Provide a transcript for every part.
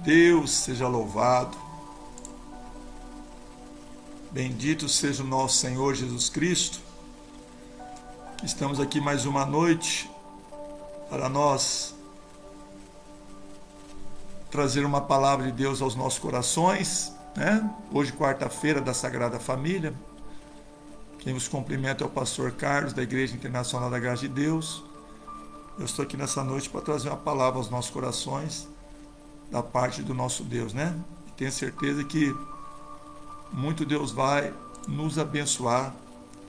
Deus seja louvado. Bendito seja o nosso Senhor Jesus Cristo. Estamos aqui mais uma noite para nós trazer uma palavra de Deus aos nossos corações, né? Hoje, quarta-feira da Sagrada Família. Quem vos cumprimenta é o pastor Carlos, da Igreja Internacional da Graça de Deus. Eu estou aqui nessa noite para trazer uma palavra aos nossos corações, da parte do nosso Deus, né? E tenho certeza que muito Deus vai nos abençoar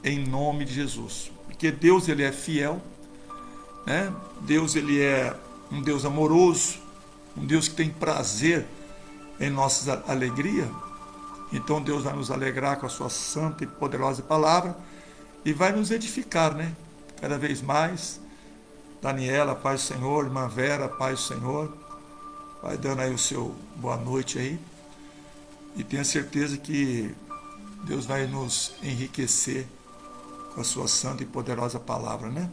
em nome de Jesus. Porque Deus, Ele é fiel, né? Deus, Ele é um Deus amoroso, um Deus que tem prazer em nossa alegria. Então Deus vai nos alegrar com a sua santa e poderosa palavra e vai nos edificar, né? Cada vez mais. Daniela, paz do Senhor. Irmã Vera, paz do Senhor. Vai dando aí o seu boa noite aí. E tenha certeza que Deus vai nos enriquecer com a sua santa e poderosa palavra, né?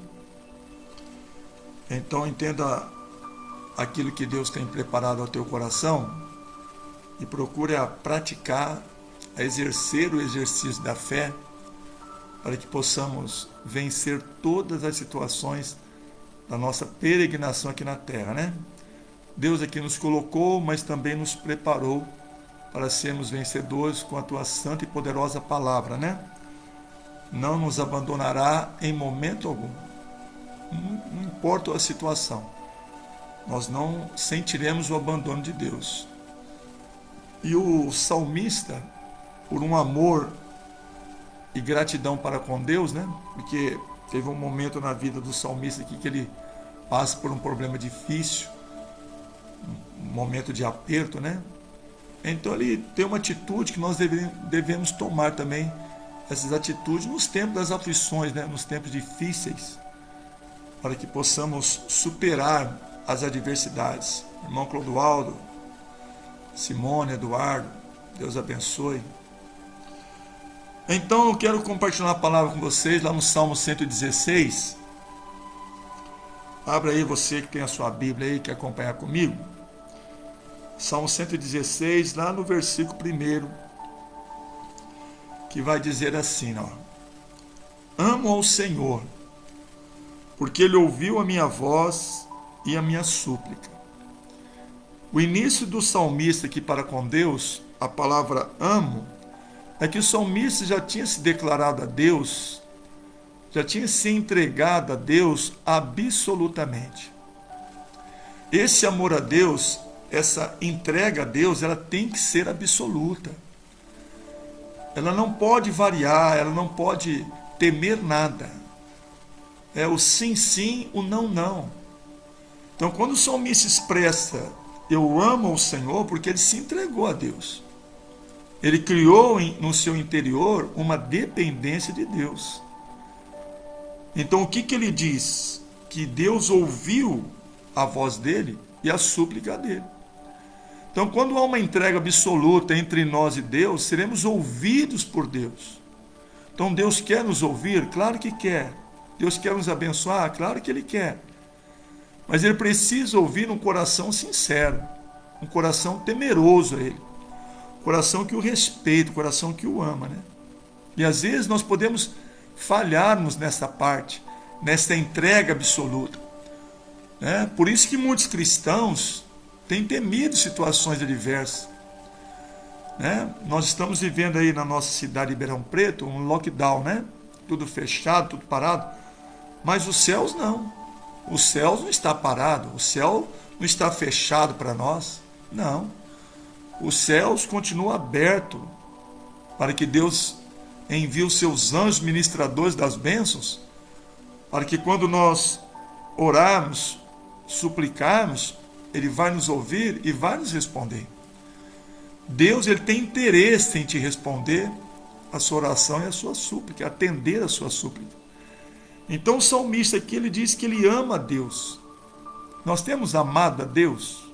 Então entenda aquilo que Deus tem preparado ao teu coração e procure a praticar, a exercer o exercício da fé para que possamos vencer todas as situações da nossa peregrinação aqui na terra, né? Deus aqui nos colocou, mas também nos preparou para sermos vencedores com a tua santa e poderosa palavra, né? Não nos abandonará em momento algum. Não importa a situação. Nós não sentiremos o abandono de Deus. E o salmista, por um amor e gratidão para com Deus, né? Porque teve um momento na vida do salmista aqui que ele passa por um problema difícil, um momento de aperto, né? Então ele tem uma atitude que nós devemos tomar também, essas atitudes nos tempos das aflições, né? Nos tempos difíceis, para que possamos superar as adversidades. Irmão Clodoaldo, Simone, Eduardo, Deus abençoe. Então eu quero compartilhar a palavra com vocês lá no Salmo 116. Abra aí, você que tem a sua Bíblia aí, que acompanhar comigo. Salmo 116, lá no versículo 1, que vai dizer assim, ó: amo ao Senhor, porque Ele ouviu a minha voz e a minha súplica. O início do salmista aqui para com Deus, a palavra amo, é que o salmista já tinha se declarado a Deus, já tinha se entregado a Deus absolutamente. Esse amor a Deus, essa entrega a Deus, ela tem que ser absoluta. Ela não pode variar, ela não pode temer nada. É o sim, sim, o não, não. Então, quando o salmista expressa eu amo o Senhor, porque ele se entregou a Deus. Ele criou no seu interior uma dependência de Deus. Então, o que ele diz? Que Deus ouviu a voz dele e a súplica dele. Então, quando há uma entrega absoluta entre nós e Deus, seremos ouvidos por Deus. Então, Deus quer nos ouvir? Claro que quer. Deus quer nos abençoar? Claro que Ele quer. Mas Ele precisa ouvir um coração sincero, um coração temeroso a Ele, um coração que o respeita, um coração que o ama, né? E às vezes nós podemos falharmos nessa parte, nessa entrega absoluta, né? Por isso que muitos cristãos têm temido situações adversas, né? Nós estamos vivendo aí na nossa cidade de Ribeirão Preto um lockdown, né? Tudo fechado, tudo parado, mas os céus não. O céu não está parado, o céu não está fechado para nós, não. Os céus continuam abertos para que Deus envie os seus anjos ministradores das bênçãos, para que quando nós orarmos, suplicarmos, Ele vai nos ouvir e vai nos responder. Deus, Ele tem interesse em te responder a sua oração e a sua súplica, atender a sua súplica. Então o salmista aqui, ele diz que ele ama a Deus. Nós temos amado a Deus?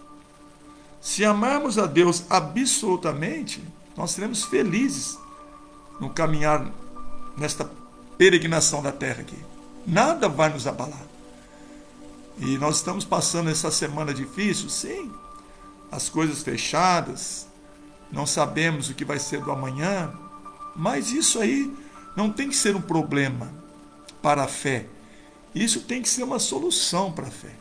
Se amarmos a Deus absolutamente, nós seremos felizes no caminhar nesta peregrinação da terra aqui. Nada vai nos abalar. E nós estamos passando essa semana difícil, sim. as coisas fechadas, não sabemos o que vai ser do amanhã, mas isso aí não tem que ser um problema para a fé. Isso tem que ser uma solução para a fé.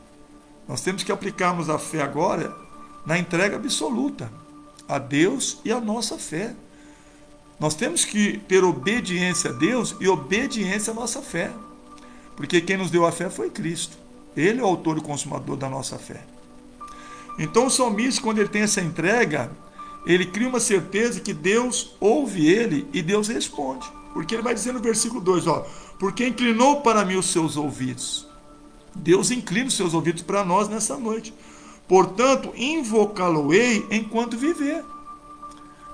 Nós temos que aplicarmos a fé agora na entrega absoluta a Deus e a nossa fé. Nós temos que ter obediência a Deus e obediência à nossa fé. Porque quem nos deu a fé foi Cristo. Ele é o autor e consumador da nossa fé. Então o salmista, quando ele tem essa entrega, ele cria uma certeza que Deus ouve ele e Deus responde. Porque ele vai dizer no versículo 2, porque inclinou para mim os seus ouvidos. Deus inclina os seus ouvidos para nós nessa noite. Portanto, invocá-lo-ei enquanto viver.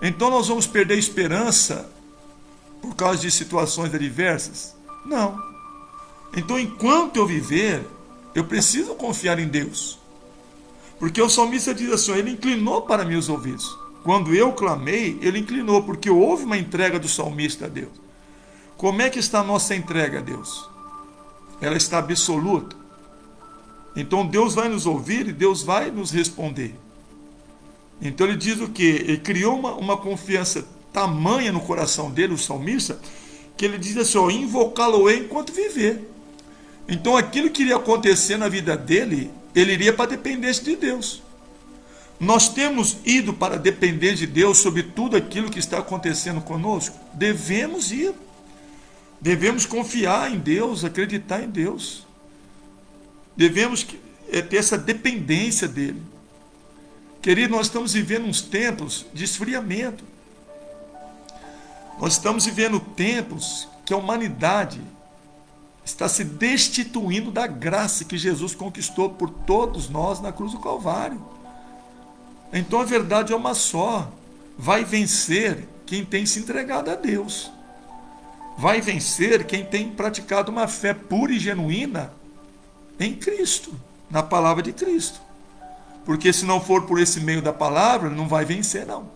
Então nós vamos perder a esperança por causa de situações adversas? Não. Então, enquanto eu viver, eu preciso confiar em Deus. Porque o salmista diz assim, ele inclinou para mim os ouvidos. Quando eu clamei, ele inclinou, porque houve uma entrega do salmista a Deus. Como é que está a nossa entrega a Deus? Ela está absoluta. Então Deus vai nos ouvir e Deus vai nos responder. Então ele diz o quê? Ele criou uma confiança tamanha no coração dele, o salmista, que ele diz assim, invocá-lo-ei enquanto viver. Então aquilo que iria acontecer na vida dele, ele iria para a dependência de Deus. Nós temos ido para a dependência de Deus sobre tudo aquilo que está acontecendo conosco? Devemos ir. Devemos confiar em Deus, acreditar em Deus. Devemos ter essa dependência dele. Querido, nós estamos vivendo uns tempos de esfriamento. Nós estamos vivendo tempos que a humanidade está se destituindo da graça que Jesus conquistou por todos nós na cruz do Calvário. Então a verdade é uma só. Vai vencer quem tem se entregado a Deus. Vai vencer quem tem praticado uma fé pura e genuína em Cristo, na palavra de Cristo. Porque se não for por esse meio da palavra, não vai vencer, não.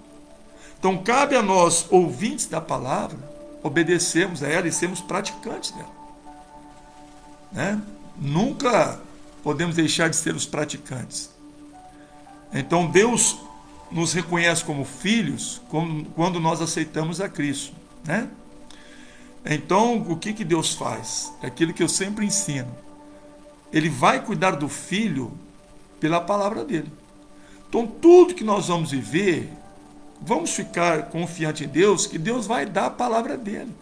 Então cabe a nós, ouvintes da palavra, obedecermos a ela e sermos praticantes dela. Né? Nunca podemos deixar de ser os praticantes. Então Deus nos reconhece como filhos quando nós aceitamos a Cristo. Né? Então o que Deus faz? É aquilo que eu sempre ensino. Ele vai cuidar do filho pela palavra dele. Então tudo que nós vamos viver, vamos ficar confiantes em Deus, que Deus vai dar a palavra dele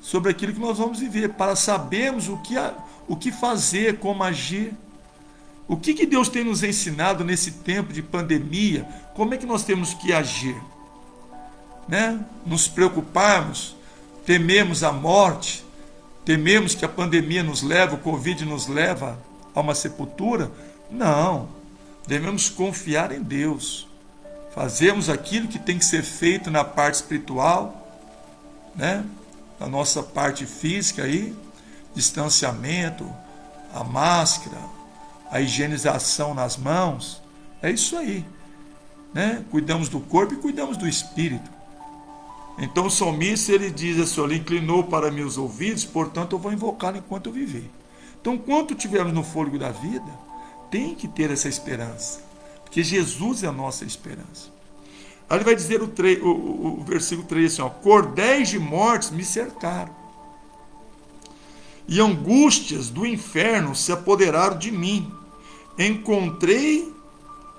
sobre aquilo que nós vamos viver, para sabermos o que fazer, como agir. O que Deus tem nos ensinado nesse tempo de pandemia? Como é que nós temos que agir? Né? Nos preocuparmos, tememos a morte, tememos que a pandemia nos leva, o Covid nos leva a uma sepultura? Não, devemos confiar em Deus, fazermos aquilo que tem que ser feito na parte espiritual, né? Na nossa parte física aí, distanciamento, a máscara, a higienização nas mãos, é isso aí, né? Cuidamos do corpo e cuidamos do espírito. Então o salmista, ele diz assim, ele inclinou para mim os ouvidos, portanto eu vou invocá-lo enquanto eu viver. Então, enquanto estivermos no fôlego da vida, tem que ter essa esperança, porque Jesus é a nossa esperança. Aí ele vai dizer o versículo 3 assim, cordéis de mortes me cercaram, e angústias do inferno se apoderaram de mim. Encontrei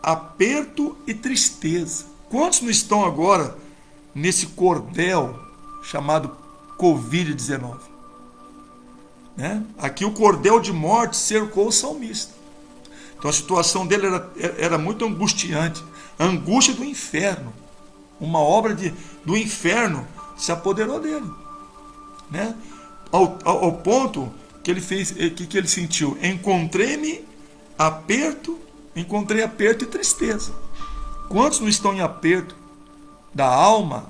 aperto e tristeza. Quantos não estão agora nesse cordel chamado Covid-19? Né? Aqui o cordel de morte cercou o salmista. Então a situação dele era muito angustiante. A angústia do inferno. Uma obra do inferno se apoderou dele. Né? Ao ponto que ele fez, que ele sentiu, encontrei aperto e tristeza. Quantos não estão em aperto da alma?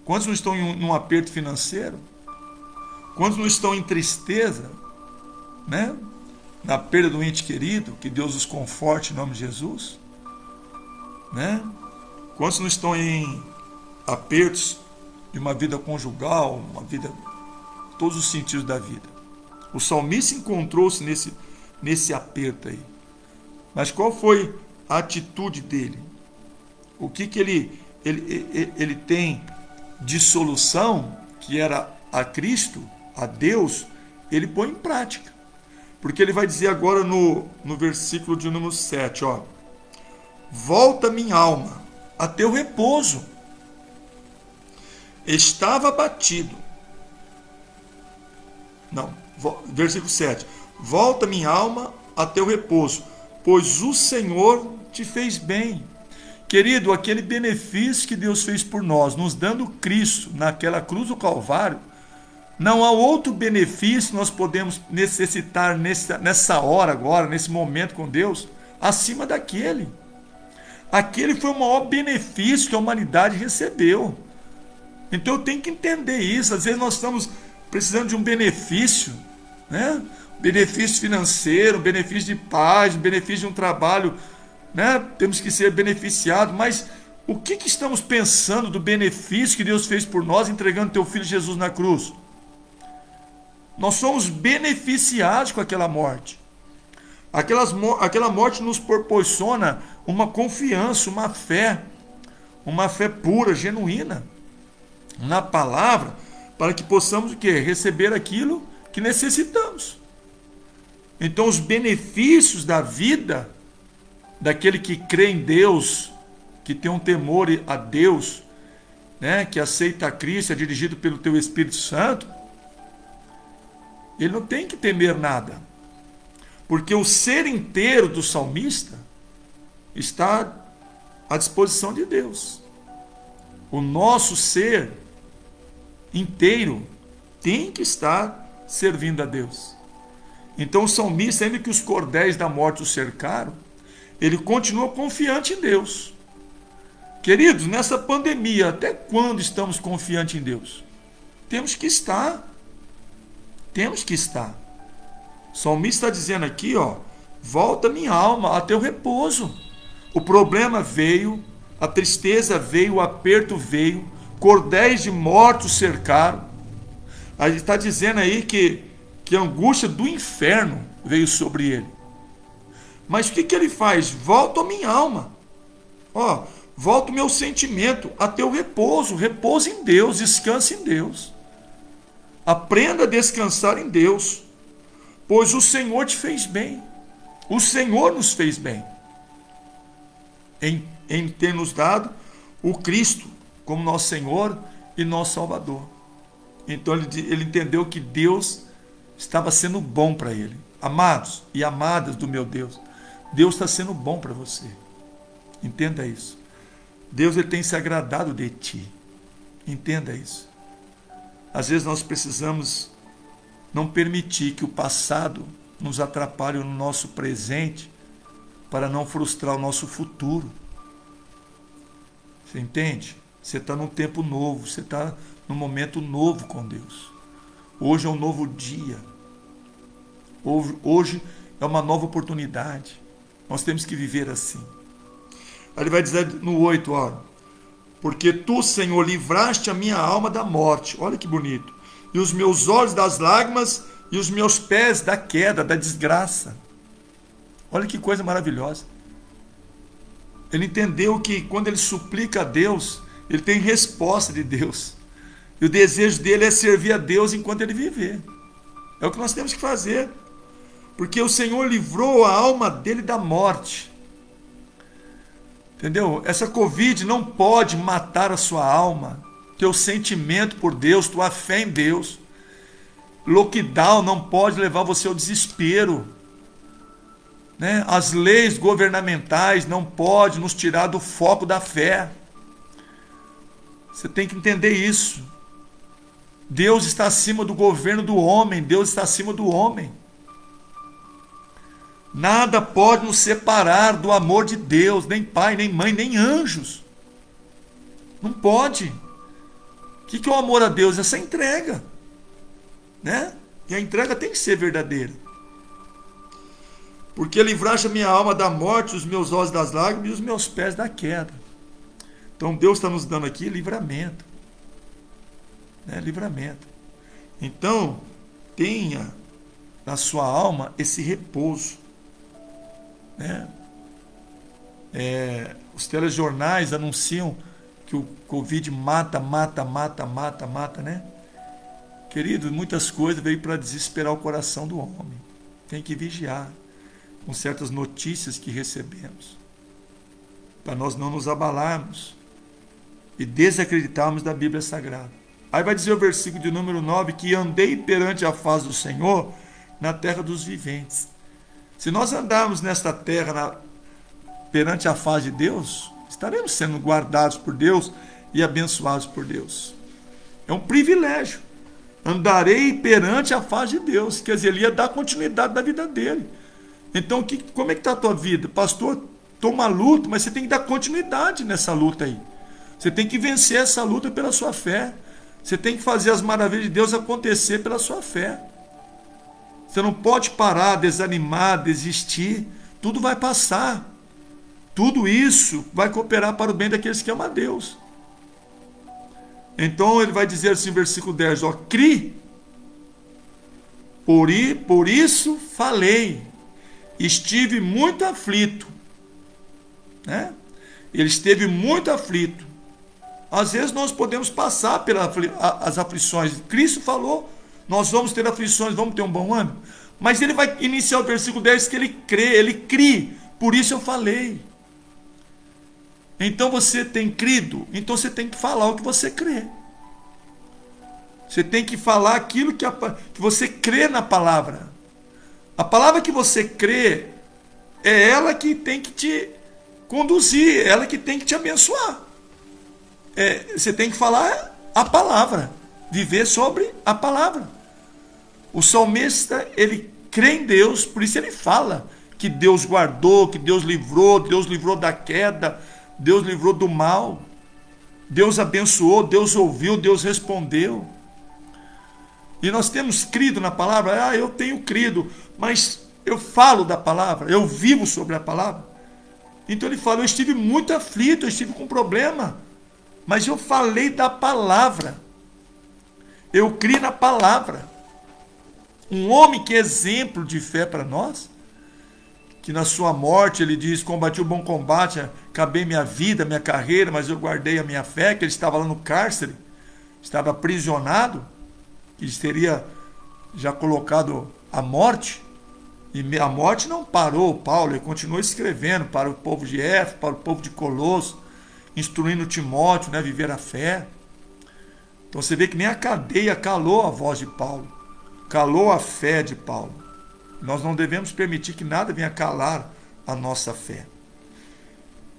Quantos não estão em um aperto financeiro? Quantos não estão em tristeza, né? Na perda do ente querido? Que Deus os conforte em nome de Jesus, né? Quantos não estão em apertos de uma vida conjugal, uma vida, todos os sentidos da vida? O salmista encontrou-se nesse aperto aí. Mas qual foi a atitude dele. O que ele tem de solução, que era a Cristo, a Deus, ele põe em prática. Porque ele vai dizer agora no versículo de número 7, ó: volta minha alma a teu repouso. Estava abatido. Não, versículo 7. Volta minha alma a teu repouso, pois o Senhor te fez bem. Querido, aquele benefício que Deus fez por nós, nos dando Cristo naquela cruz do Calvário, não há outro benefício que nós podemos necessitar nessa hora agora, nesse momento com Deus, acima daquele. Aquele foi o maior benefício que a humanidade recebeu. Então eu tenho que entender isso. Às vezes nós estamos precisando de um benefício, né? Benefício financeiro, benefício de paz, benefício de um trabalho, né? Temos que ser beneficiados, mas o que estamos pensando do benefício que Deus fez por nós entregando teu Filho Jesus na cruz? Nós somos beneficiados com aquela morte. Aquela morte nos proporciona uma confiança, uma fé pura, genuína na palavra, para que possamos o quê? Receber aquilo que necessitamos. Então os benefícios da vida daquele que crê em Deus, que tem um temor a Deus, né, que aceita a Cristo, é dirigido pelo teu Espírito Santo, ele não tem que temer nada. Porque o ser inteiro do salmista está à disposição de Deus. O nosso ser inteiro tem que estar servindo a Deus. Então o salmista, ainda que os cordéis da morte o cercaram, ele continua confiante em Deus. Queridos, nessa pandemia, até quando estamos confiantes em Deus? Temos que estar. Temos que estar. O salmista está dizendo aqui, ó: volta minha alma a teu repouso. O problema veio, a tristeza veio, o aperto veio, cordéis de morte o cercaram. A gente está dizendo aí que a angústia do inferno veio sobre ele. Mas o que ele faz? Volta a minha alma. Ó, volta o meu sentimento a teu repouso. Repousa em Deus, descansa em Deus. Aprenda a descansar em Deus, pois o Senhor te fez bem. O Senhor nos fez bem em ter nos dado o Cristo como nosso Senhor e nosso Salvador. Então ele entendeu que Deus estava sendo bom para ele. Amados e amadas do meu Deus, Deus está sendo bom para você. Entenda isso. Deus ele tem se agradado de ti. Entenda isso. Às vezes nós precisamos não permitir que o passado nos atrapalhe no nosso presente para não frustrar o nosso futuro. Você entende? Você está num tempo novo, você está num momento novo com Deus. Hoje é um novo dia. Hoje é uma nova oportunidade. Nós temos que viver assim. Aí ele vai dizer no 8, ó: porque tu, Senhor, livraste a minha alma da morte. Olha que bonito. E os meus olhos das lágrimas e os meus pés da queda, da desgraça. Olha que coisa maravilhosa. Ele entendeu que quando ele suplica a Deus, ele tem resposta de Deus. E o desejo dele é servir a Deus enquanto ele viver. É o que nós temos que fazer. Porque o Senhor livrou a alma dele da morte. Entendeu? Essa Covid não pode matar a sua alma, teu sentimento por Deus, tua fé em Deus. Lockdown não pode levar você ao desespero, né? As leis governamentais não podem nos tirar do foco da fé. Você tem que entender isso. Deus está acima do governo do homem, Deus está acima do homem. Nada pode nos separar do amor de Deus, nem pai, nem mãe, nem anjos. Não pode. O que é o amor a Deus? Essa entrega, né? E a entrega tem que ser verdadeira. Porque livraste a minha alma da morte, os meus olhos das lágrimas e os meus pés da queda. Então Deus está nos dando aqui livramento, né? Livramento. Então tenha na sua alma esse repouso, né? Os telejornais anunciam que o Covid mata, né? Querido, muitas coisas veio para desesperar o coração do homem. Tem que vigiar com certas notícias que recebemos, para nós não nos abalarmos e desacreditarmos da Bíblia Sagrada. Aí vai dizer o versículo de número 9, que andei perante a face do Senhor na terra dos viventes. Se nós andarmos nesta terra perante a face de Deus, estaremos sendo guardados por Deus e abençoados por Deus. É um privilégio. Andarei perante a face de Deus. Quer dizer, ele ia dar continuidade da vida dele. Então, como é que está a tua vida? Pastor, estou uma luta, mas você tem que dar continuidade nessa luta aí. Você tem que vencer essa luta pela sua fé. Você tem que fazer as maravilhas de Deus acontecer pela sua fé. Você não pode parar, desanimar, desistir. Tudo vai passar. Tudo isso vai cooperar para o bem daqueles que amam a Deus. Então ele vai dizer assim, versículo 10, ó, cri, por isso falei, estive muito aflito, né? Ele esteve muito aflito. Às vezes nós podemos passar pelas aflições. Cristo falou, nós vamos ter aflições, vamos ter um bom ânimo. Mas ele vai iniciar o versículo 10 que ele crê, por isso eu falei. Então você tem crido, então você tem que falar o que você crê. Você tem que falar aquilo que você crê na palavra. A palavra que você crê é ela que tem que te conduzir, ela que tem que te abençoar. Você tem que falar a palavra, viver sobre a palavra. O salmista, ele crê em Deus, por isso ele fala que Deus guardou, que Deus livrou da queda, Deus livrou do mal, Deus abençoou, Deus ouviu, Deus respondeu. E nós temos crido na palavra. Eu tenho crido, mas eu falo da palavra, eu vivo sobre a palavra. Então ele fala, eu estive muito aflito, eu estive com problema, mas eu falei da palavra, eu criei na palavra. Um homem que é exemplo de fé para nós, que na sua morte ele diz, combati o bom combate, acabei minha vida, minha carreira, mas eu guardei a minha fé, que ele estava lá no cárcere, estava aprisionado, que teria já colocado a morte, e a morte não parou Paulo, ele continuou escrevendo para o povo de Éfeso, para o povo de Colosso, instruindo Timóteo, né, viver a fé. Então você vê que nem a cadeia calou a voz de Paulo, calou a fé de Paulo. Nós não devemos permitir que nada venha calar a nossa fé.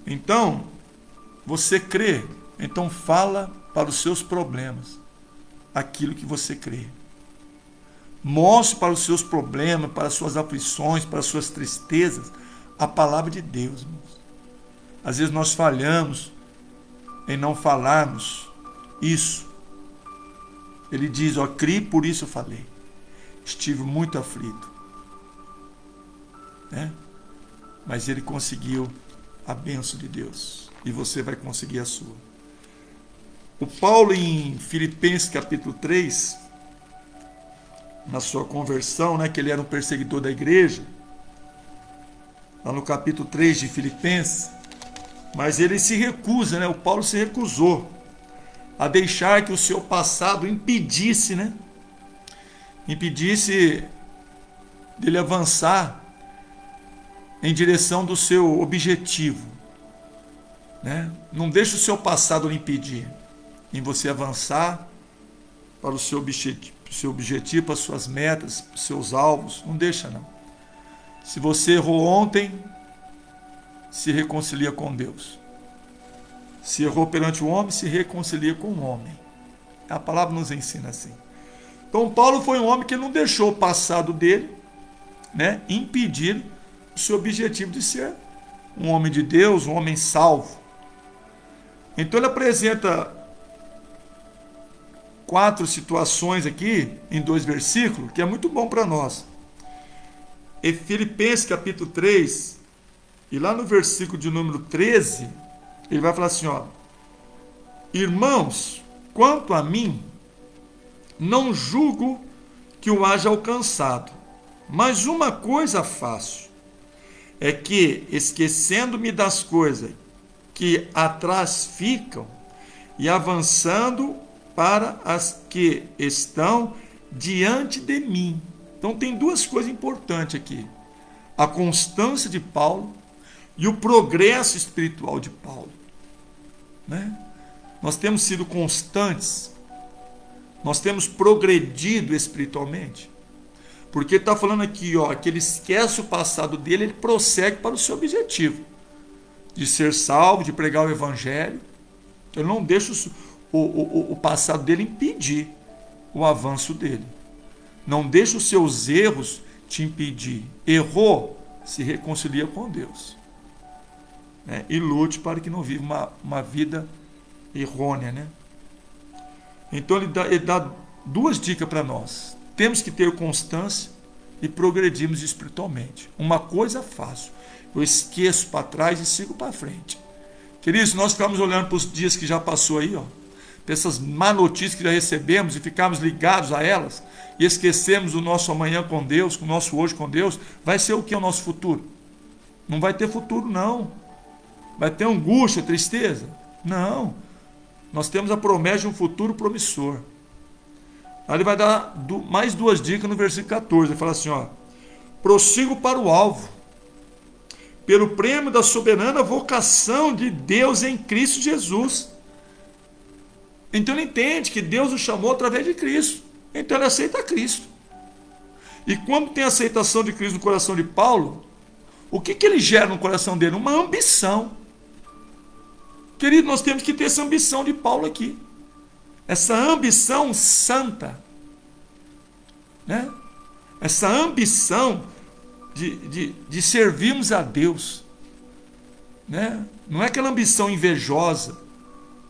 Então, você crê, então fala para os seus problemas aquilo que você crê. Mostre para os seus problemas, para as suas aflições, para as suas tristezas, a palavra de Deus, irmãos. Às vezes nós falhamos em não falarmos isso. Ele diz, ó, crie, por isso eu falei. Estive muito aflito. Né? Mas ele conseguiu a bênção de Deus, e você vai conseguir a sua. O Paulo em Filipenses capítulo 3, na sua conversão, né, que ele era um perseguidor da igreja, lá no capítulo 3 de Filipenses, mas ele se recusa, né, o Paulo se recusou a deixar que o seu passado impedisse dele avançar em direção do seu objetivo, né? Não deixe o seu passado lhe impedir em você avançar para o seu objetivo, para as suas metas, para os seus alvos. Não deixa, não. Se você errou ontem, se reconcilia com Deus. Se errou perante o homem, se reconcilia com o homem. A palavra nos ensina assim. Então Paulo foi um homem que não deixou o passado dele, né, impedir o seu objetivo de ser um homem de Deus, um homem salvo. Então ele apresenta 4 situações aqui, em 2 versículos, que é muito bom para nós. Em Filipenses capítulo 3, e lá no versículo de número 13, ele vai falar assim, ó, irmãos, quanto a mim, não julgo que o haja alcançado, mas uma coisa faço, é que, esquecendo-me das coisas que atrás ficam e avançando para as que estão diante de mim. Então tem duas coisas importantes aqui: a constância de Paulo e o progresso espiritual de Paulo, né? Nós temos sido constantes, nós temos progredido espiritualmente, porque está falando aqui, ó, que ele esquece o passado dele, ele prossegue para o seu objetivo de ser salvo, de pregar o evangelho. Ele não deixa o passado dele impedir o avanço dele. Não deixa os seus erros te impedir. Errou, se reconcilia com Deus, né? E lute para que não viva uma vida errônea, né? Então ele dá duas dicas para nós. Temos que ter constância e progredirmos espiritualmente. Uma coisa faço: eu esqueço para trás e sigo para frente. Queridos, nós ficamos olhando para os dias que já passou aí, ó, para essas má notícias que já recebemos e ficamos ligados a elas e esquecemos o nosso amanhã com Deus, o nosso hoje com Deus. Vai ser o que o nosso futuro? Não vai ter futuro, não. Vai ter angústia, tristeza? Não. Nós temos a promessa de um futuro promissor. Aí ele vai dar mais duas dicas no versículo 14. Ele fala assim, ó: prossigo para o alvo, pelo prêmio da soberana vocação de Deus em Cristo Jesus. Então ele entende que Deus o chamou através de Cristo. Então ele aceita Cristo. E quando tem a aceitação de Cristo no coração de Paulo, o que ele gera no coração dele? Uma ambição. Querido, nós temos que ter essa ambição de Paulo aqui. Essa ambição santa, né? Essa ambição de servirmos a Deus, né? Não é aquela ambição invejosa,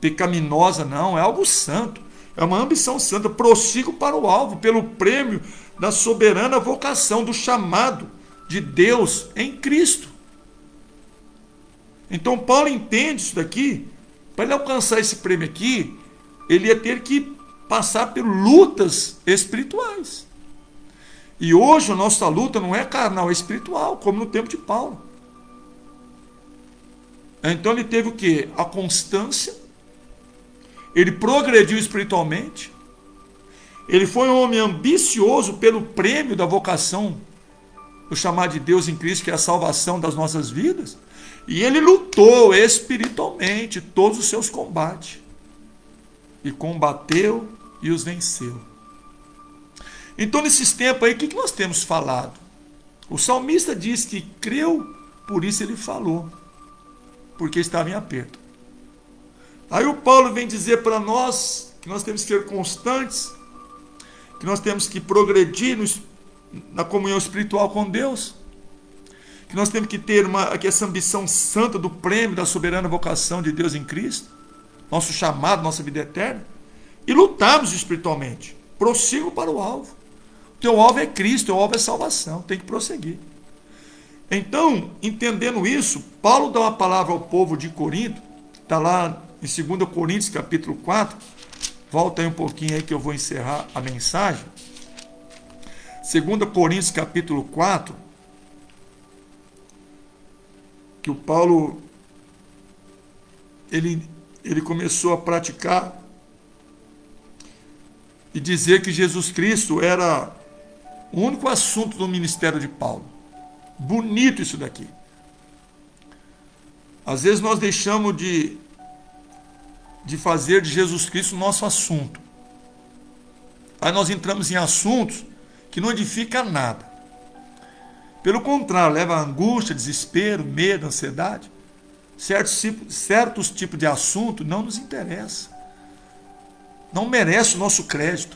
pecaminosa, não. É algo santo. É uma ambição santa. Prossigo para o alvo, pelo prêmio da soberana vocação, do chamado de Deus em Cristo. Então Paulo entende isso daqui. Para ele alcançar esse prêmio aqui, ele ia ter que passar por lutas espirituais. E hoje a nossa luta não é carnal, é espiritual, como no tempo de Paulo. Então ele teve o quê? A constância. Ele progrediu espiritualmente. Ele foi um homem ambicioso pelo prêmio da vocação, do chamado de Deus em Cristo, que é a salvação das nossas vidas. E ele lutou espiritualmente todos os seus combates. E combateu e os venceu. Então, nesses tempos aí, o que nós temos falado? O salmista diz que creu, por isso ele falou, porque estava em aperto. Aí o Paulo vem dizer para nós que nós temos que ser constantes, que nós temos que progredir na comunhão espiritual com Deus, que nós temos que ter essa ambição santa do prêmio da soberana vocação de Deus em Cristo, nosso chamado, nossa vida eterna, e lutarmos espiritualmente. Prossigo para o alvo. O teu alvo é Cristo, o teu alvo é salvação, tem que prosseguir. Então, entendendo isso, Paulo dá uma palavra ao povo de Corinto, está lá em 2 Coríntios capítulo 4, volta aí um pouquinho aí que eu vou encerrar a mensagem. 2 Coríntios capítulo 4, que o Paulo ele começou a praticar e dizer que Jesus Cristo era o único assunto do ministério de Paulo. Bonito isso daqui. Às vezes nós deixamos de fazer de Jesus Cristo o nosso assunto. Aí nós entramos em assuntos que não edificam nada. Pelo contrário, leva a angústia, desespero, medo, ansiedade. Certos tipos de assunto não nos interessa. Não merece o nosso crédito.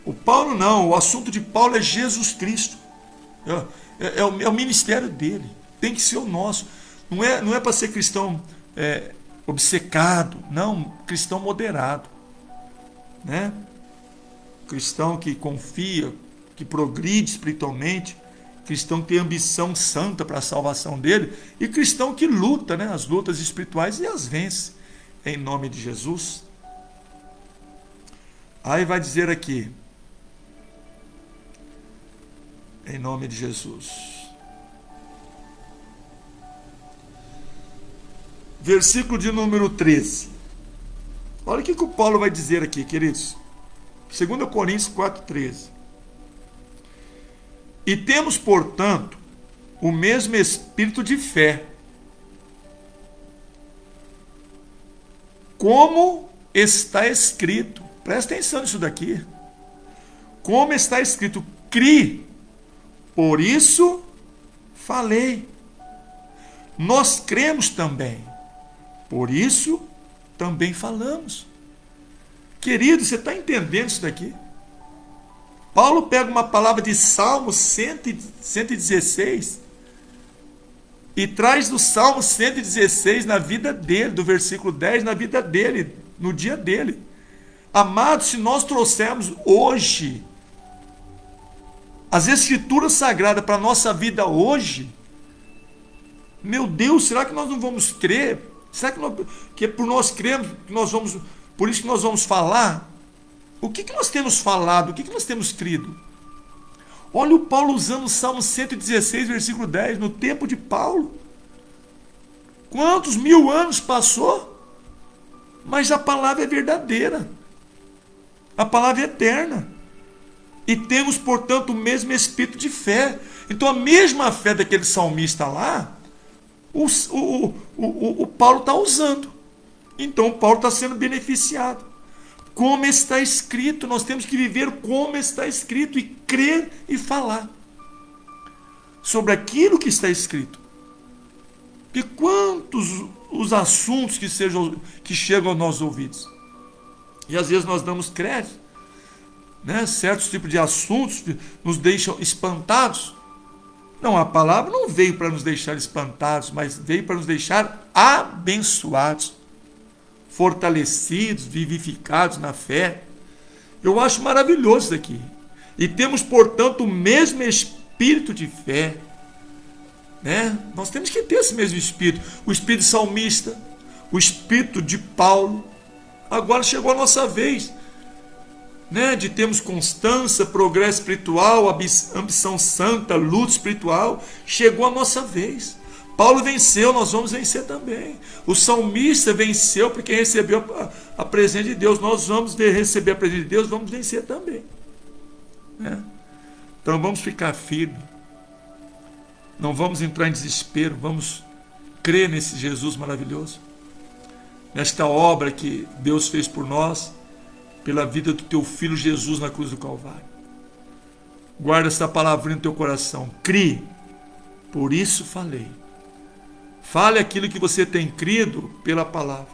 O Paulo não, o assunto de Paulo é Jesus Cristo. É o ministério dele. Tem que ser o nosso. Não é para ser cristão obcecado, não, cristão moderado, né? Cristão que confia, que progride espiritualmente, cristão que tem ambição santa para a salvação dele, e cristão que luta, né, as lutas espirituais e as vence, em nome de Jesus. Aí vai dizer aqui, Em nome de Jesus. Versículo de número 13. Olha o que o Paulo vai dizer aqui, queridos. 2 Coríntios 4,13. E temos, portanto, o mesmo espírito de fé, como está escrito. Presta atenção nisso daqui. Como está escrito, cri, por isso falei. Nós cremos também, por isso também falamos. Querido, você está entendendo isso daqui? Paulo pega uma palavra de Salmo 116 e traz do Salmo 116 na vida dele, do versículo 10, na vida dele, no dia dele. Amados, se nós trouxermos hoje as Escrituras Sagradas para a nossa vida hoje, meu Deus, será que nós não vamos crer? Será que é por nós cremos que nós vamos, por isso que nós vamos falar? O que nós temos falado? O que nós temos crido? Olha o Paulo usando o Salmo 116, versículo 10, no tempo de Paulo. Quantos 1000 anos passou? Mas a palavra é verdadeira. A palavra é eterna. E temos, portanto, o mesmo espírito de fé. Então, a mesma fé daquele salmista lá, o Paulo está usando. Então, o Paulo está sendo beneficiado. Como está escrito, nós temos que viver como está escrito e crer e falar sobre aquilo que está escrito. Porque quantos os assuntos que chegam aos nossos ouvidos? E às vezes nós damos crédito, né? Certos tipos de assuntos nos deixam espantados. Não, a palavra não veio para nos deixar espantados, mas veio para nos deixar abençoados, fortalecidos, vivificados na fé. Eu acho maravilhoso isso aqui. E temos, portanto, o mesmo espírito de fé, né? Nós temos que ter esse mesmo espírito. O espírito salmista, o espírito de Paulo. Agora chegou a nossa vez, né? De termos constância, progresso espiritual, ambição santa, luta espiritual. Chegou a nossa vez. Paulo venceu, nós vamos vencer também. O salmista venceu porque recebeu a presença de Deus. Nós vamos receber a presença de Deus, vamos vencer também, né? Então vamos ficar firmes. Não vamos entrar em desespero. Vamos crer nesse Jesus maravilhoso, nesta obra que Deus fez por nós, pela vida do teu Filho Jesus na cruz do Calvário. Guarda essa palavrinha no teu coração. Crie, por isso falei. Fale aquilo que você tem crido pela palavra.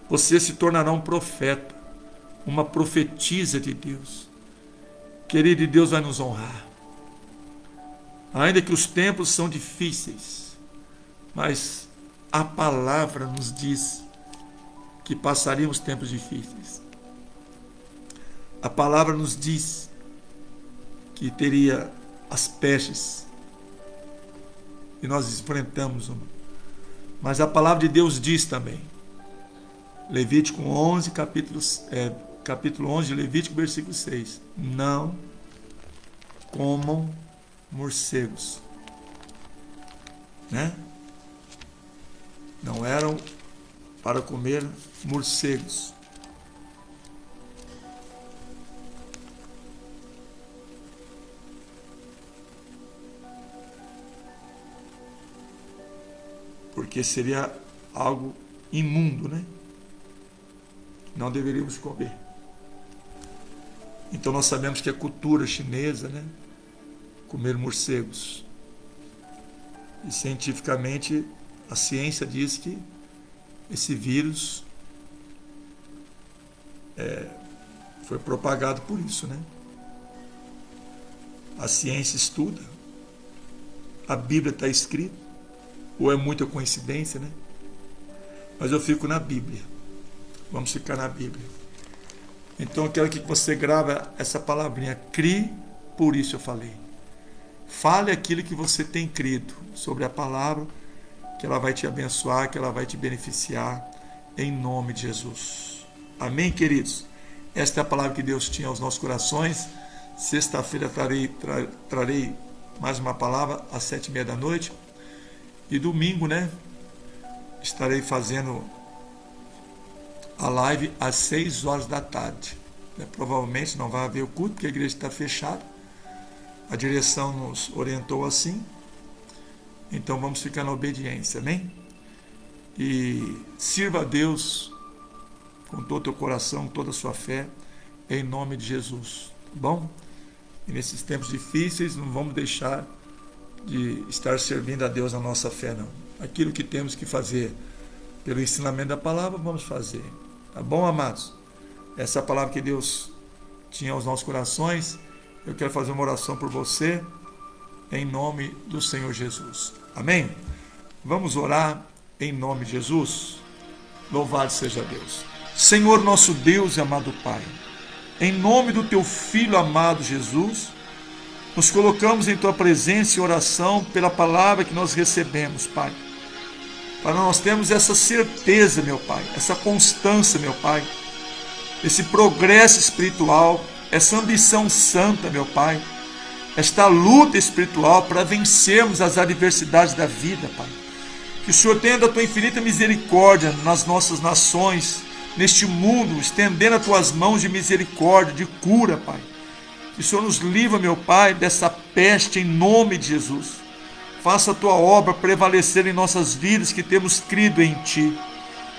Você se tornará um profeta, uma profetisa de Deus. Querido, Deus vai nos honrar. Ainda que os tempos são difíceis, mas a palavra nos diz que passaríamos tempos difíceis. A palavra nos diz que teria as pestes, e nós enfrentamos uma. Mas a palavra de Deus diz também, Levítico 11, capítulo 11 de Levítico, versículo 6, não comam morcegos, né? Não eram para comer morcegos. Porque seria algo imundo, né? Não deveríamos comer. Então nós sabemos que a cultura chinesa, né? Comer morcegos. E cientificamente a ciência diz que esse vírus foi propagado por isso, né? A ciência estuda. A Bíblia está escrita. Ou é muita coincidência, né? Mas eu fico na Bíblia. Vamos ficar na Bíblia. Então eu quero que você grave essa palavrinha. Crie, por isso eu falei. Fale aquilo que você tem crido sobre a palavra, que ela vai te abençoar, que ela vai te beneficiar, em nome de Jesus. Amém, queridos? Esta é a palavra que Deus tinha aos nossos corações. Sexta-feira trarei mais uma palavra às 7h30 da noite. E domingo, né? Estarei fazendo a live às 6 horas da tarde. Provavelmente não vai haver o culto, porque a igreja está fechada. A direção nos orientou assim. Então vamos ficar na obediência, amém? E sirva a Deus com todo o teu coração, toda a sua fé, em nome de Jesus, tá bom? E nesses tempos difíceis não vamos deixar de estar servindo a Deus na nossa fé, não. Aquilo que temos que fazer pelo ensinamento da palavra, vamos fazer, tá bom, amados? Essa é a palavra que Deus tinha aos nossos corações. Eu quero fazer uma oração por você, em nome do Senhor Jesus, amém? Vamos orar em nome de Jesus. Louvado seja Deus. Senhor nosso Deus e amado Pai, em nome do teu Filho amado Jesus, nos colocamos em tua presença em oração pela palavra que nós recebemos, Pai. Para nós termos essa certeza, meu Pai, essa constância, meu Pai, esse progresso espiritual, essa ambição santa, meu Pai, esta luta espiritual para vencermos as adversidades da vida, Pai. Que o Senhor tenha da tua infinita misericórdia nas nossas nações, neste mundo, estendendo as tuas mãos de misericórdia, de cura, Pai. Que o Senhor nos livre, meu Pai, dessa peste em nome de Jesus. Faça a tua obra prevalecer em nossas vidas que temos crido em Ti.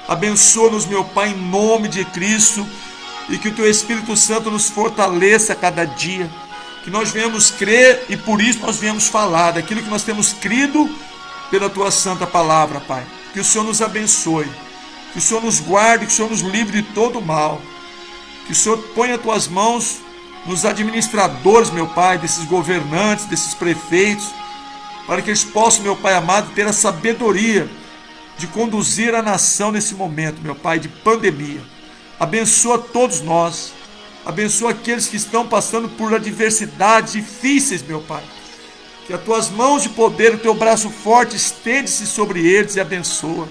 Abençoa-nos, meu Pai, em nome de Cristo, e que o Teu Espírito Santo nos fortaleça a cada dia. Que nós venhamos crer e por isso nós venhamos falar daquilo que nós temos crido pela Tua Santa Palavra, Pai. Que o Senhor nos abençoe. Que o Senhor nos guarde, que o Senhor nos livre de todo mal. Que o Senhor ponha as tuas mãos nos administradores, meu Pai, desses governantes, desses prefeitos, para que eles possam, meu Pai amado, ter a sabedoria de conduzir a nação nesse momento, meu Pai, de pandemia. Abençoa todos nós. Abençoa aqueles que estão passando por adversidades difíceis, meu Pai. Que as tuas mãos de poder, o teu braço forte, estende-se sobre eles e abençoa.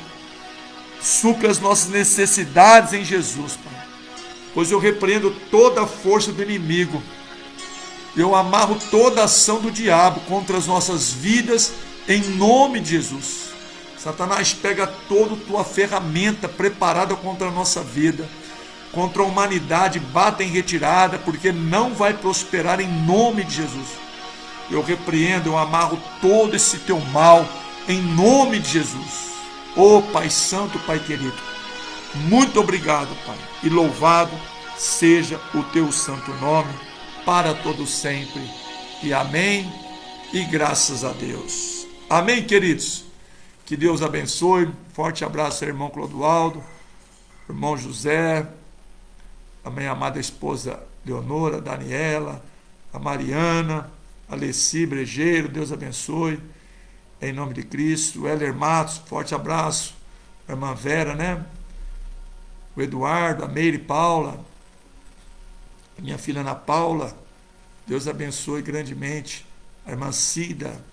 Supre as nossas necessidades em Jesus, Pai. Pois eu repreendo toda a força do inimigo. Eu amarro toda a ação do diabo contra as nossas vidas, em nome de Jesus. Satanás, pega toda a tua ferramenta preparada contra a nossa vida, contra a humanidade, bata em retirada, porque não vai prosperar em nome de Jesus. Eu repreendo, eu amarro todo esse teu mal, em nome de Jesus. Ó Pai Santo, Pai querido, muito obrigado, Pai, e louvado seja o teu santo nome, para todo sempre, e amém, e graças a Deus. Amém, queridos? Que Deus abençoe. Forte abraço ao irmão Clodoaldo, irmão José, a minha amada esposa Leonora, Daniela, a Mariana, a Alessi Brejeiro, Deus abençoe. Em nome de Cristo. O Heller Matos, forte abraço. A irmã Vera, né? O Eduardo, a Meire Paula, a minha filha Ana Paula, Deus abençoe grandemente. A irmã Cida,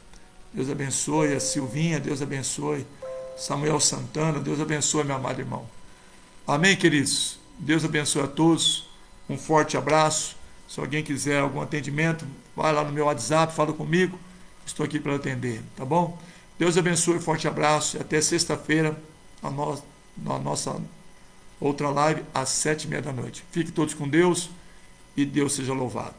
Deus abençoe. A Silvinha, Deus abençoe. Samuel Santana, Deus abençoe, meu amado irmão. Amém, queridos? Deus abençoe a todos. Um forte abraço. Se alguém quiser algum atendimento, vai lá no meu WhatsApp, fala comigo. Estou aqui para atender, tá bom? Deus abençoe, forte abraço e até sexta-feira na nossa outra live às 7h30 da noite. Fiquem todos com Deus e Deus seja louvado.